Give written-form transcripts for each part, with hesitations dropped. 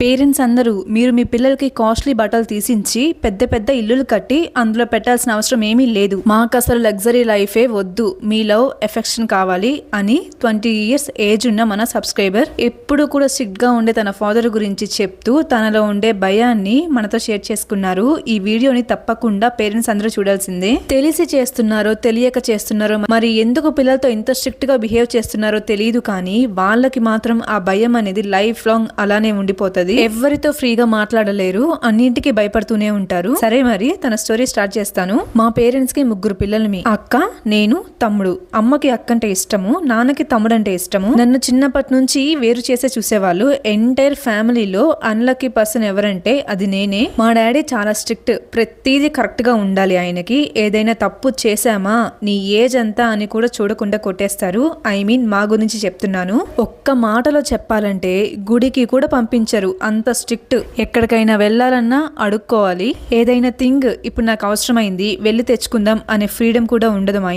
Parents అందరూ మీరు మీ పిల్లలకి కాస్ట్లీ బట్టలు తీసించి పెద్ద పెద్ద ఇల్లులు కట్టి అందులో పెట్టాల్సిన అవసరం ఏమీ లేదు, మాకు అసలు లగ్జరీ లైఫే వద్దు, మీ లవ్ ఎఫెక్షన్ కావాలి అని 20 years ఏజ్ ఉన్న మన సబ్స్క్రైబర్ ఎప్పుడు కూడా స్ట్రిక్ట్ గా ఉండే తన ఫాదర్ గురించి చెప్తూ తనలో ఉండే భయాన్ని మనతో షేర్ చేసుకున్నారు. ఈ వీడియోని తప్పకుండా పేరెంట్స్ అందరూ చూడాల్సిందే. తెలిసి చేస్తున్నారో తెలియక చేస్తున్నారో, మరి ఎందుకు పిల్లలతో ఇంత స్ట్రిక్ట్ గా బిహేవ్ చేస్తున్నారో తెలియదు, కానీ వాళ్ళకి మాత్రం ఆ భయం అనేది లైఫ్ లాంగ్ అలానే ఉండిపోతుంది. ఎవరితో ఫ్రీగా మాట్లాడలేరు, అన్నింటికి భయపడుతూనే ఉంటారు. సరే, మరి తన స్టోరీ స్టార్ట్ చేస్తాను. మా పేరెంట్స్ కి 3 పిల్లలమి, అక్క, నేను, తమ్ముడు. అమ్మకి అక్క అంటే ఇష్టము, నాన్నకి తమ్ముడు అంటే ఇష్టము. నన్ను చిన్నప్పటి నుంచి వేరు చేసే చూసేవాళ్ళు. ఎంటైర్ ఫ్యామిలీలో అన్లక్కీ పర్సన్ ఎవరంటే అది నేనే. మా డాడీ చాలా స్ట్రిక్ట్, ప్రతిదీ కరెక్ట్ గా ఉండాలి ఆయనకి. ఏదైనా తప్పు చేశామా నీ ఏజ్ అంతా అని కూడా చూడకుండా కొట్టేస్తారు. మా గురించి చెప్తున్నాను. ఒక్క మాటలో చెప్పాలంటే గుడికి కూడా పంపించరు, అంత స్ట్రిక్ట్. ఎక్కడికైనా వెళ్ళాలన్నా అడుక్కోవాలి. ఏదైనా థింగ్ ఇప్పుడు నాకు అవసరమైంది వెళ్ళి తెచ్చుకుందాం అనే ఫ్రీడమ్ కూడా ఉండదు మా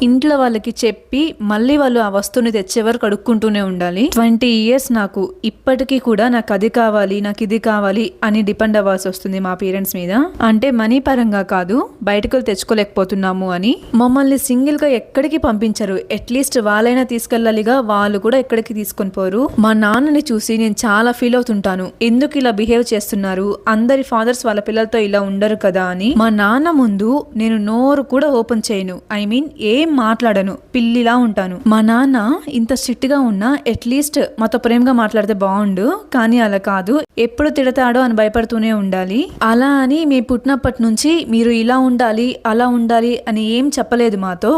ఇంట్లో వాళ్ళకి చెప్పి మళ్ళీ వాళ్ళు ఆ వస్తువుని తెచ్చే వరకు అడుక్కుంటూనే ఉండాలి. 20 years నాకు ఇప్పటికీ కూడా నాకు అది కావాలి, నాకు ఇది కావాలి అని డిపెండ్ అవ్వాల్సి వస్తుంది మా పేరెంట్స్ మీద. అంటే మనీ పరంగా కాదు, బయటకు తెచ్చుకోలేకపోతున్నాము అని. మమ్మల్ని సింగిల్ గా ఎక్కడికి పంపించరు. అట్లీస్ట్ వాళ్ళైనా తీసుకెళ్ళాలిగా, వాళ్ళు కూడా ఎక్కడికి తీసుకొని పోరు. మా నాన్నని చూసి నేను చాలా ఫీల్ అవుతుంటాను, ఎందుకు ఇలా బిహేవ్ చేస్తున్నారు, అందరి ఫాదర్స్ వాళ్ళ పిల్లలతో ఇలా ఉండరు కదా అని. మా నాన్న ముందు నేను నోరు కూడా ఓపెన్ చేయను, ఏం మాట్లాడను, పిల్లిలా ఉంటాను. మా నాన్న ఇంత స్ట్రిక్ట్ గా ఉన్నా అట్లీస్ట్ మాతో ప్రేమగా మాట్లాడితే బాగుండు, కానీ అలా కాదు, ఎప్పుడు తిడతాడో అని భయపడుతూనే ఉండాలి. అలా అని మేము పుట్టినప్పటి నుంచి మీరు ఇలా ఉండాలి అలా ఉండాలి అని ఏం చెప్పలేదు మాతో.